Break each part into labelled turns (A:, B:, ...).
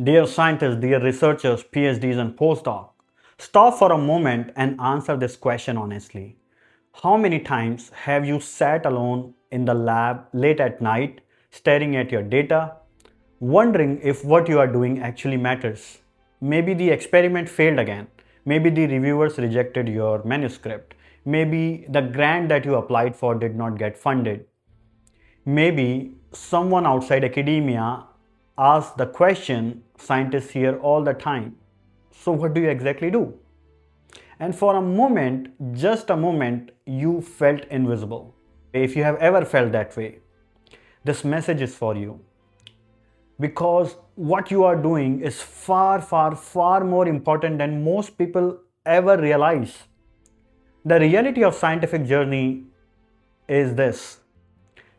A: Dear scientists, dear researchers, PhDs, and postdocs, stop for a moment and answer this question honestly. How many times have you sat alone in the lab late at night, staring at your data, wondering if what you are doing actually matters? Maybe the experiment failed again. Maybe the reviewers rejected your manuscript. Maybe the grant that you applied for did not get funded. Maybe someone outside academia asks the question scientists hear all the time. So, what do you exactly do? And for a moment, just a moment, you felt invisible. If you have ever felt that way, this message is for you. Because what you are doing is far, far, far more important than most people ever realize. The reality of scientific journey is this.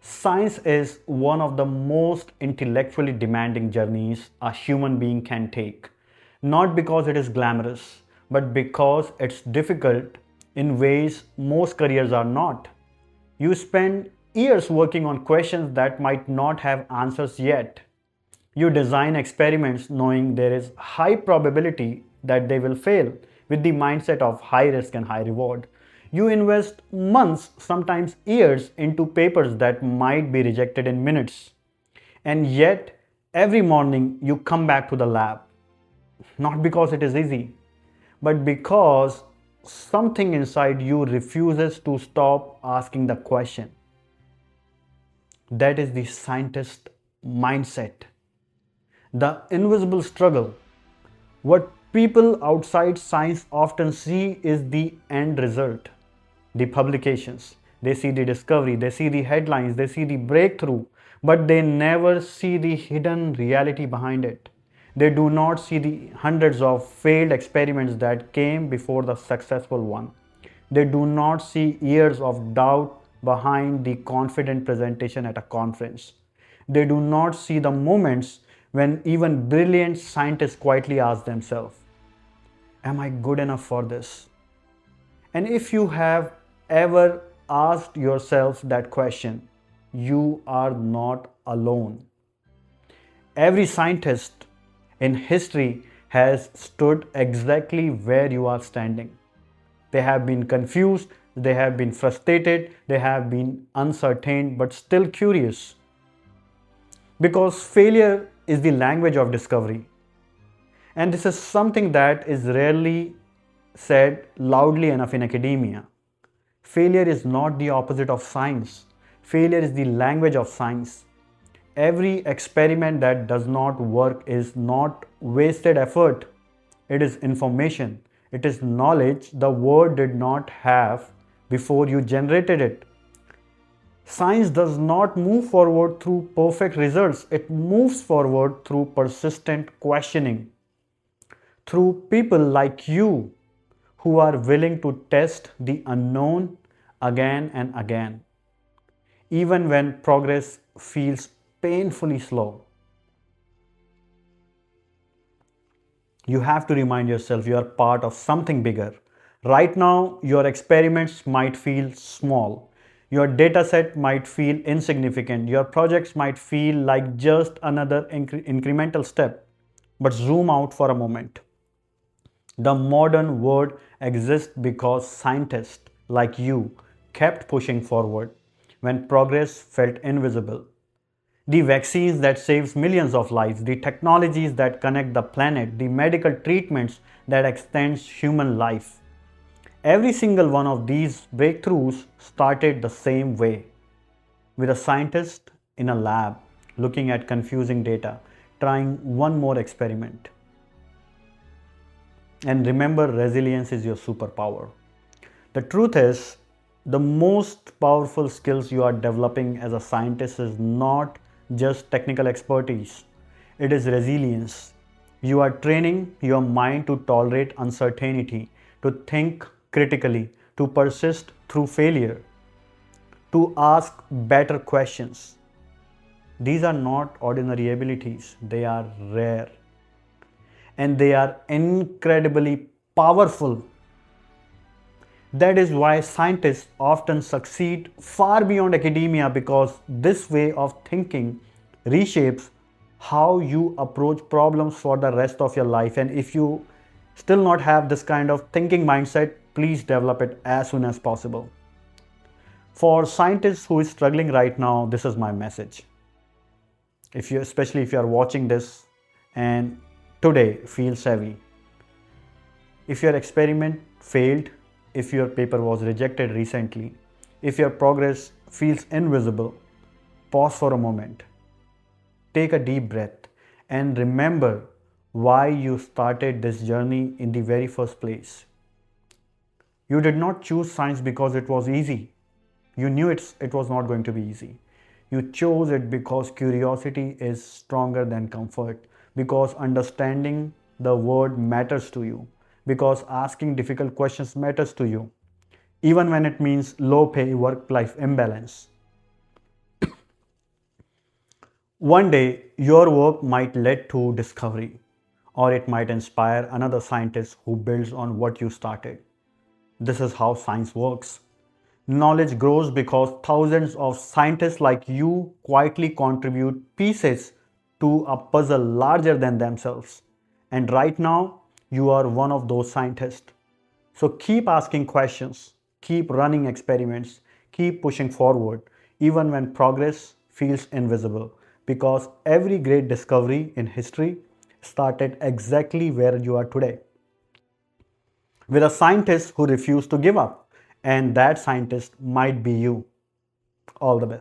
A: Science is one of the most intellectually demanding journeys a human being can take. Not because it is glamorous, but because it's difficult in ways most careers are not. You spend years working on questions that might not have answers yet. You design experiments knowing there is high probability that they will fail with the mindset of high risk and high reward. You invest months, sometimes years, into papers that might be rejected in minutes. And yet, every morning you come back to the lab. Not because it is easy, but because something inside you refuses to stop asking the question. That is the scientist mindset. The invisible struggle. What people outside science often see is the end result, the publications. They see the discovery, they see the headlines, they see the breakthrough, but they never see the hidden reality behind it. They do not see the hundreds of failed experiments that came before the successful one. They do not see years of doubt behind the confident presentation at a conference. They do not see the moments when even brilliant scientists quietly ask themselves, am I good enough for this? And if you have ever asked yourself that question, you are not alone. Every scientist in history has stood exactly where you are standing. They have been confused, they have been frustrated, they have been uncertain, but still curious. Because failure is the language of discovery. And this is something that is rarely said loudly enough in academia. Failure is not the opposite of science. Failure is the language of science. Every experiment that does not work is not wasted effort. It is information. It is knowledge the world did not have before you generated it. Science does not move forward through perfect results. It moves forward through persistent questioning. Through people like you who are willing to test the unknown again and again, even when progress feels painfully slow. You have to remind yourself you are part of something bigger. Right now, your experiments might feel small. Your dataset might feel insignificant. Your projects might feel like just another incremental step. But zoom out for a moment. The modern world exists because scientists like you kept pushing forward when progress felt invisible. The vaccines that saves millions of lives, the technologies that connect the planet, the medical treatments that extends human life. Every single one of these breakthroughs started the same way, with a scientist in a lab looking at confusing data, trying one more experiment. And remember, resilience is your superpower. The truth is, the most powerful skills you are developing as a scientist is not just technical expertise, it is resilience. You are training your mind to tolerate uncertainty, to think critically, to persist through failure, to ask better questions. These are not ordinary abilities, they are rare. And they are incredibly powerful. That is why scientists often succeed far beyond academia, because this way of thinking reshapes how you approach problems for the rest of your life. And if you still not have this kind of thinking mindset, please develop it as soon as possible. For scientists who is struggling right now, this is my message. If you, especially if you are watching this and today feels heavy, if your experiment failed, if your paper was rejected recently, if your progress feels invisible, pause for a moment. Take a deep breath and remember why you started this journey in the very first place. You did not choose science because it was easy. You knew it was not going to be easy. You chose it because curiosity is stronger than comfort, because understanding the world matters to you, because asking difficult questions matters to you, even when it means low pay work life imbalance. One day, your work might lead to discovery, or it might inspire another scientist who builds on what you started. This is how science works. Knowledge grows because thousands of scientists like you quietly contribute pieces to a puzzle larger than themselves. And right now, you are one of those scientists. So keep asking questions, keep running experiments, keep pushing forward, even when progress feels invisible. Because every great discovery in history started exactly where you are today, with a scientist who refused to give up. And that scientist might be you. All the best.